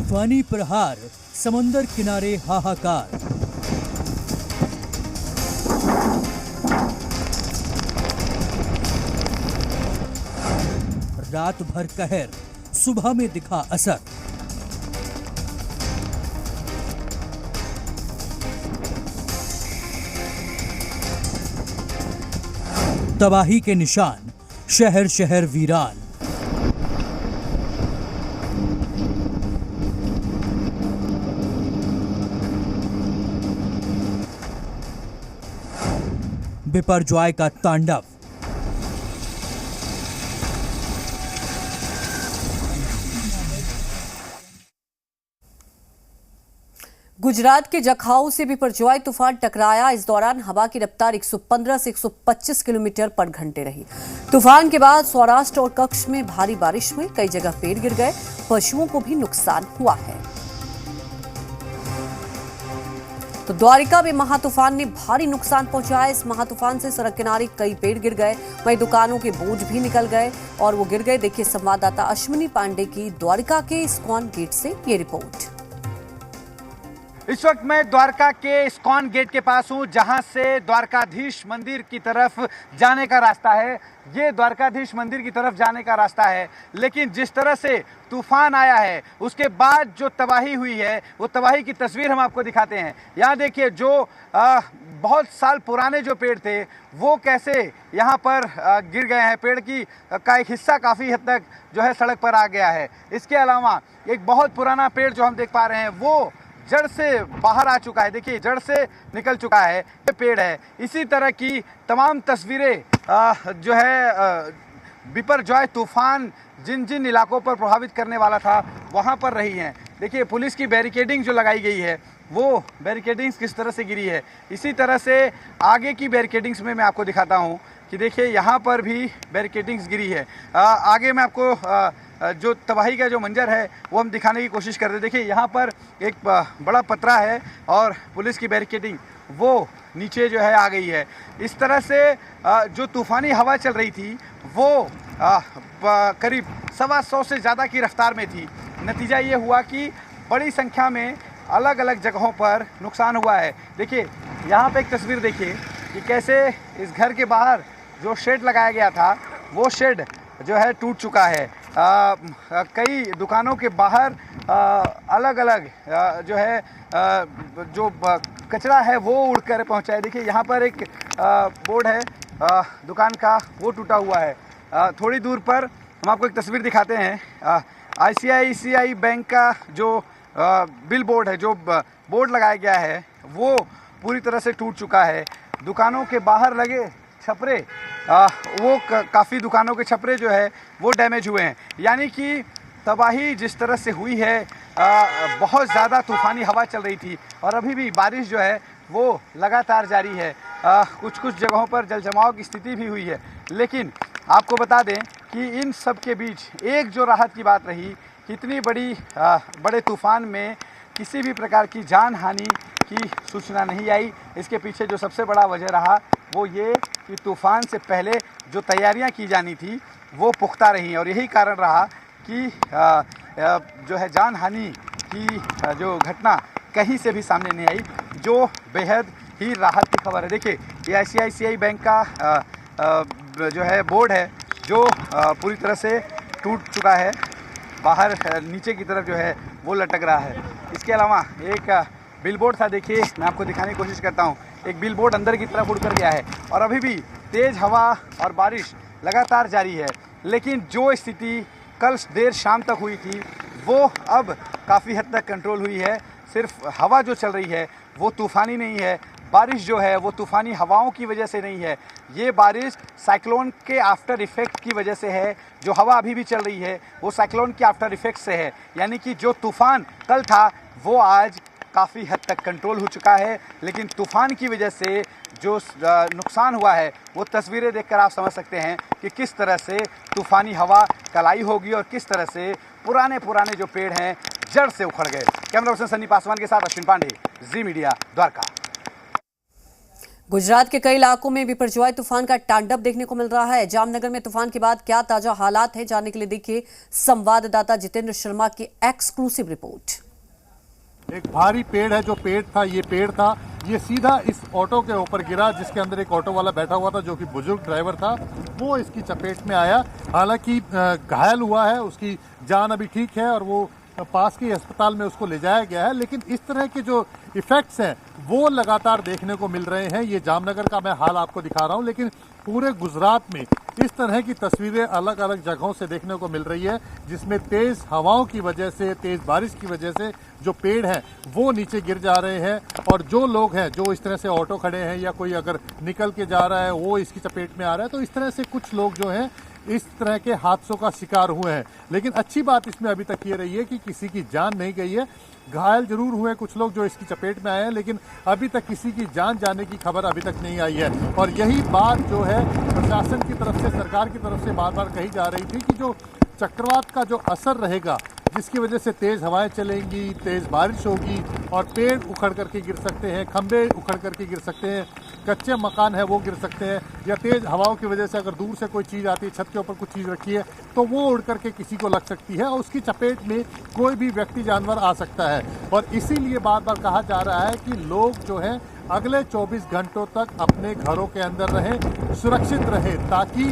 तूफानी प्रहार, समुंदर किनारे हाहाकार। रात भर कहर, सुबह में दिखा असर। तबाही के निशान, शहर शहर वीरान। बिपरजॉय का तांडव। गुजरात के जखाऊ से बिपरजॉय तूफान टकराया। इस दौरान हवा की रफ्तार 115 से 125 किलोमीटर पर घंटे रही। तूफान के बाद सौराष्ट्र और कच्छ में भारी बारिश हुई। कई जगह पेड़ गिर गए। पशुओं को भी नुकसान हुआ है। तो द्वारिका में महातूफान ने भारी नुकसान पहुंचाया। इस महातूफान से सड़क किनारे कई पेड़ गिर गए, वहीं दुकानों के बोझ भी निकल गए और वो गिर गए। देखिए संवाददाता अश्विनी पांडे की द्वारिका के इस्कॉन गेट से ये रिपोर्ट। इस वक्त मैं द्वारका के इस्कॉन गेट के पास हूं, जहां से द्वारकाधीश मंदिर की तरफ जाने का रास्ता है। ये द्वारकाधीश मंदिर की तरफ जाने का रास्ता है, लेकिन जिस तरह से तूफान आया है उसके बाद जो तबाही हुई है वो तबाही की तस्वीर हम आपको दिखाते हैं। यहाँ देखिए, जो बहुत साल पुराने जो पेड़ थे वो कैसे यहाँ पर गिर गए हैं। पेड़ की का एक हिस्सा काफ़ी हद तक जो है सड़क पर आ गया है। इसके अलावा एक बहुत पुराना पेड़ जो हम देख पा रहे हैं वो जड़ से बाहर आ चुका है। देखिए, जड़ से निकल चुका है ये पेड़ है। इसी तरह की तमाम तस्वीरें जो है बिपरजॉय तूफान जिन जिन इलाकों पर प्रभावित करने वाला था वहाँ पर रही हैं। देखिए, पुलिस की बैरिकेडिंग जो लगाई गई है वो बैरिकेडिंग्स किस तरह से गिरी है। इसी तरह से आगे की बैरिकेडिंग्स में मैं आपको दिखाता हूँ कि देखिए यहाँ पर भी बैरिकेडिंग्स गिरी है। आगे मैं आपको जो तबाही का जो मंजर है वो हम दिखाने की कोशिश करते हैं। देखिए, यहाँ पर एक बड़ा पतरा है और पुलिस की बैरिकेडिंग वो नीचे जो है आ गई है। इस तरह से जो तूफ़ानी हवा चल रही थी वो करीब 125 से ज़्यादा की रफ्तार में थी। नतीजा ये हुआ कि बड़ी संख्या में अलग अलग जगहों पर नुकसान हुआ है। देखिए, यहाँ पे एक तस्वीर देखिए कि कैसे इस घर के बाहर जो शेड लगाया गया था वो शेड जो है टूट चुका है। कई दुकानों के बाहर अलग अलग जो है जो कचरा है वो उड़कर पहुंचा है। देखिए, यहाँ पर एक बोर्ड है दुकान का, वो टूटा हुआ है। थोड़ी दूर पर हम आपको एक तस्वीर दिखाते हैं। ICICI बैंक का जो बिल बोर्ड है, जो बोर्ड लगाया गया है वो पूरी तरह से टूट चुका है। दुकानों के बाहर लगे छपरे वो काफ़ी दुकानों के छपरे जो है वो डैमेज हुए हैं। यानी कि तबाही जिस तरह से हुई है, बहुत ज़्यादा तूफ़ानी हवा चल रही थी और अभी भी बारिश जो है वो लगातार जारी है। कुछ कुछ जगहों पर जल जमाव की स्थिति भी हुई है। लेकिन आपको बता दें कि इन सब के बीच एक जो राहत की बात रही कि इतनी बड़े तूफ़ान में किसी भी प्रकार की जान हानि की सूचना नहीं आई। इसके पीछे जो सबसे बड़ा वजह रहा वो ये कि तूफ़ान से पहले जो तैयारियां की जानी थी वो पुख्ता रही और यही कारण रहा कि जो है जान हानि की जो घटना कहीं से भी सामने नहीं आई, जो बेहद ही राहत की खबर है। देखिए, ये ICICI बैंक का जो है बोर्ड है जो पूरी तरह से टूट चुका है। बाहर नीचे की तरफ जो है वो लटक रहा है। इसके अलावा एक बिलबोर्ड था, देखिए मैं आपको दिखाने की कोशिश करता हूँ। एक बिलबोर्ड अंदर की तरफ उड़कर गया है और अभी भी तेज़ हवा और बारिश लगातार जारी है। लेकिन जो स्थिति कल देर शाम तक हुई थी वो अब काफ़ी हद तक कंट्रोल हुई है। सिर्फ हवा जो चल रही है वो तूफ़ानी नहीं है, बारिश जो है वो तूफ़ानी हवाओं की वजह से नहीं है। ये बारिश साइक्लोन के आफ्टर इफ़ेक्ट की वजह से है। जो हवा अभी भी चल रही है वो साइक्लोन के आफ्टर इफ़ेक्ट से है। यानी कि जो तूफ़ान कल था वो आज काफ़ी हद तक कंट्रोल हो चुका है। लेकिन तूफ़ान की वजह से जो नुकसान हुआ है वो तस्वीरें देखकर आप समझ सकते हैं कि किस तरह से तूफ़ानी हवा कलाई होगी और किस तरह से पुराने जो पेड़ हैं जड़ से उखड़ गए। कैमरा पर्सन सन्नी पासवान के साथ अश्विन पांडे, जी मीडिया, द्वारका। गुजरात के कई इलाकों में बिपरजॉय तूफान का तांडव देखने को मिल रहा है। जामनगर में तूफान के बाद क्या ताजा हालात है, जानने के लिए देखिए संवाददाता जितेंद्र शर्मा की एक्सक्लूसिव रिपोर्ट। एक भारी पेड़ है, जो पेड़ था, ये सीधा इस ऑटो के ऊपर गिरा, जिसके अंदर एक ऑटो वाला बैठा हुआ था, जो कि बुजुर्ग ड्राइवर था। वो इसकी चपेट में आया। हालांकि घायल हुआ है, उसकी जान अभी ठीक है और वो पास के अस्पताल में उसको ले जाया गया है। लेकिन इस तरह के जो इफेक्ट्स हैं वो लगातार देखने को मिल रहे हैं। ये जामनगर का मैं हाल आपको दिखा रहा हूं, लेकिन पूरे गुजरात में इस तरह की तस्वीरें अलग अलग जगहों से देखने को मिल रही है, जिसमें तेज हवाओं की वजह से, तेज बारिश की वजह से जो पेड़ हैं वो नीचे गिर जा रहे हैं। और जो लोग हैं, जो इस तरह से ऑटो खड़े हैं या कोई अगर निकल के जा रहा है, वो इसकी चपेट में आ रहा है। तो इस तरह से कुछ लोग जो हैं इस तरह के हादसों का शिकार हुए हैं। लेकिन अच्छी बात इसमें अभी तक ये रही है कि किसी की जान नहीं गई है। घायल जरूर हुए कुछ लोग जो इसकी चपेट में आए हैं, लेकिन अभी तक किसी की जान जाने की खबर अभी तक नहीं आई है। और यही बात जो है प्रशासन की तरफ से, सरकार की तरफ से बार बार कही जा रही थी कि जो चक्रवात का जो असर रहेगा, जिसकी वजह से तेज हवाएं चलेंगी, तेज बारिश होगी और पेड़ उखड़ करके गिर सकते हैं, खंभे उखड़ करके गिर सकते हैं, कच्चे मकान है वो गिर सकते हैं, या तेज हवाओं की वजह से अगर दूर से कोई चीज़ आती है, छत के ऊपर कुछ चीज़ रखी है, तो वो उड़ करके किसी को लग सकती है और उसकी चपेट में कोई भी व्यक्ति जानवर आ सकता है। और इसीलिए बार बार कहा जा रहा है कि लोग जो हैं अगले 24 घंटों तक अपने घरों के अंदर रहें, सुरक्षित रहें, ताकि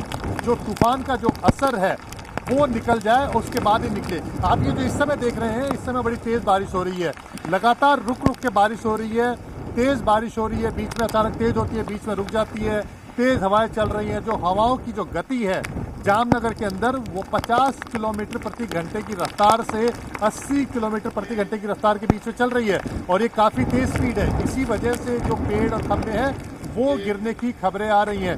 जो तूफान का जो असर है वो निकल जाए, उसके बाद ही निकले। आप ये जो इस समय देख रहे हैं, इस समय बड़ी तेज़ बारिश हो रही है, लगातार रुक रुक के बारिश हो रही है, तेज़ बारिश हो रही है, बीच में अचानक तेज़ होती है, बीच में रुक जाती है, तेज़ हवाएं चल रही हैं। जो हवाओं की जो गति है जामनगर के अंदर, वो 50 किलोमीटर प्रति घंटे की रफ्तार से 80 किलोमीटर प्रति घंटे की रफ्तार के बीच में चल रही है और ये काफ़ी तेज़ स्पीड है। इसी वजह से जो पेड़ और खंभे हैं वो गिरने की खबरें आ रही हैं।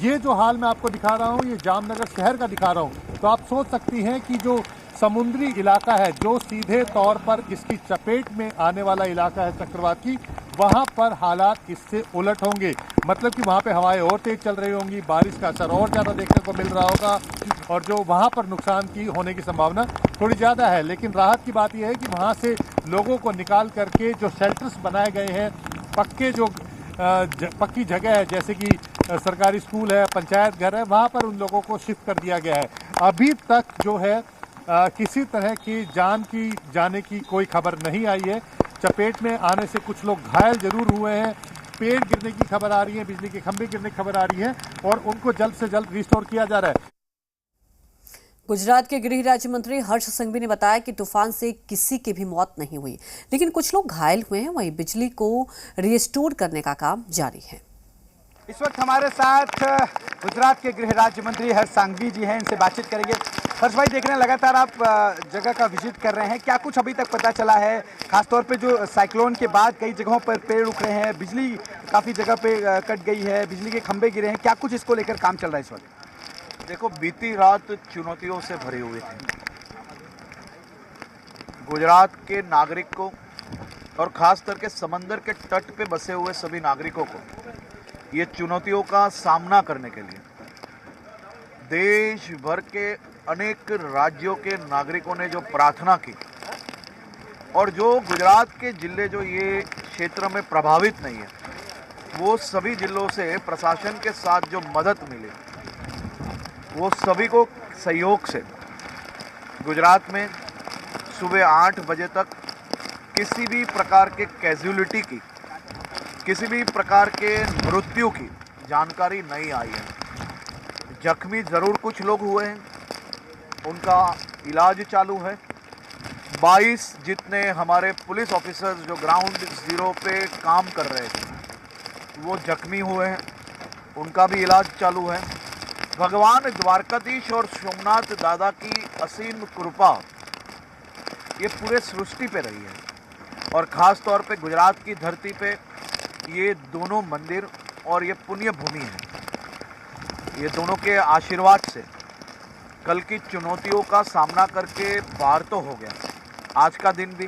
ये जो हाल मैं आपको दिखा रहा हूँ, ये जामनगर शहर का दिखा रहा हूँ। तो आप सोच सकती हैं कि जो समुद्री इलाका है, जो सीधे तौर पर इसकी चपेट में आने वाला इलाका है चक्रवात की, वहाँ पर हालात इससे उलट होंगे। मतलब कि वहाँ पे हवाएं और तेज चल रही होंगी, बारिश का असर और ज़्यादा देखने को मिल रहा होगा और जो वहाँ पर नुकसान की होने की संभावना थोड़ी ज़्यादा है। लेकिन राहत की बात यह है कि वहाँ से लोगों को निकाल करके जो शेल्टर्स बनाए गए हैं, पक्के जो पक्की जगह है, जैसे कि सरकारी स्कूल है, पंचायत घर है, वहाँ पर उन लोगों को शिफ्ट कर दिया गया है। अभी तक जो है किसी तरह की जान की जाने की कोई खबर नहीं आई है। चपेट में आने से कुछ लोग घायल जरूर हुए हैं, पेड़ गिरने की खबर आ रही है, बिजली के खंभे गिरने की खबर आ रही है और उनको जल्द से जल्द रिस्टोर किया जा रहा है। गुजरात के गृह राज्य मंत्री हर्ष संघवी ने बताया कि तूफान से किसी की भी मौत नहीं हुई, लेकिन कुछ लोग घायल हुए हैं। वहीं बिजली को रिस्टोर करने का काम जारी है। इस वक्त हमारे साथ गुजरात के गृह राज्य मंत्री हर्ष संघवी जी हैं, इनसे बातचीत करेंगे। हर्ष भाई, देख रहे हैं लगातार आप जगह का विजिट कर रहे हैं, क्या कुछ अभी तक पता चला है? खासतौर पे जो साइक्लोन के बाद कई जगहों पर पेड़ उखड़े हैं, बिजली काफ़ी जगह पे कट गई है, बिजली के खंभे गिरे हैं, क्या कुछ इसको लेकर काम चल रहा है इस वक्त? देखो, बीती रात चुनौतियों से भरी हुई थी। गुजरात के नागरिकों और खास करके समंदर के तट पे बसे हुए सभी नागरिकों को ये चुनौतियों का सामना करने के लिए देश भर के अनेक राज्यों के नागरिकों ने जो प्रार्थना की और जो गुजरात के जिले जो ये क्षेत्र में प्रभावित नहीं है, वो सभी जिलों से प्रशासन के साथ जो मदद मिली, वो सभी को सहयोग से गुजरात में सुबह 8 बजे तक किसी भी प्रकार के कैजुअलिटी की, किसी भी प्रकार के मृत्यु की जानकारी नहीं आई है। जख्मी ज़रूर कुछ लोग हुए हैं, उनका इलाज चालू है। 22 जितने हमारे पुलिस ऑफिसर्स जो ग्राउंड ज़ीरो पे काम कर रहे थे वो जख्मी हुए हैं, उनका भी इलाज चालू है। भगवान द्वारकाधीश और सोमनाथ दादा की असीम कृपा ये पूरे सृष्टि पे रही है और ख़ास तौर पे गुजरात की धरती पे ये दोनों मंदिर और ये पुण्य भूमि है। ये दोनों के आशीर्वाद से कल की चुनौतियों का सामना करके पार तो हो गया। आज का दिन भी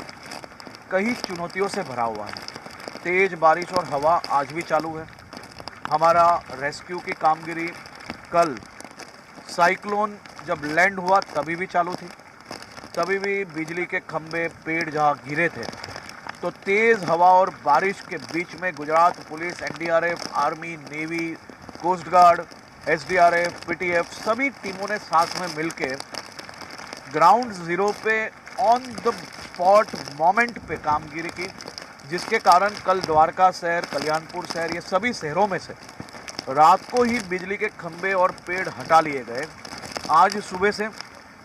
कई चुनौतियों से भरा हुआ है। तेज़ बारिश और हवा आज भी चालू है। हमारा रेस्क्यू की कामगिरी कल साइक्लोन जब लैंड हुआ तभी भी चालू थी, तभी भी बिजली के खंभे, पेड़ जहाँ गिरे थे तो तेज हवा और बारिश के बीच में Gujarat police, NDRF, army, navy, coast guard, SDRF, PTF सभी टीमों ने साथ में मिलकर ग्राउंड जीरो पे ऑन द स्पॉट मोमेंट पे कामगिरी की, जिसके कारण कल द्वारका शहर, कल्याणपुर शहर, ये सभी शहरों में से रात को ही बिजली के खंभे और पेड़ हटा लिए गए। आज सुबह से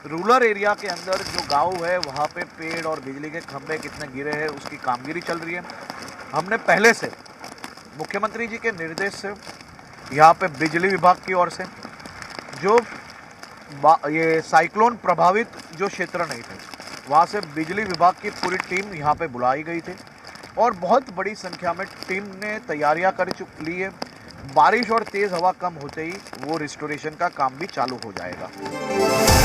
रूरल एरिया के अंदर जो गांव है वहाँ पे पेड़ और बिजली के खंभे कितने गिरे हैं उसकी कामगिरी चल रही है। हमने पहले से मुख्यमंत्री जी के निर्देश से यहाँ पे बिजली विभाग की ओर से जो ये साइक्लोन प्रभावित जो क्षेत्र नहीं थे वहाँ से बिजली विभाग की पूरी टीम यहाँ पे बुलाई गई थी और बहुत बड़ी संख्या में टीम ने तैयारियां कर ली है। बारिश और तेज़ हवा कम होते ही वो रिस्टोरेशन का काम भी चालू हो जाएगा।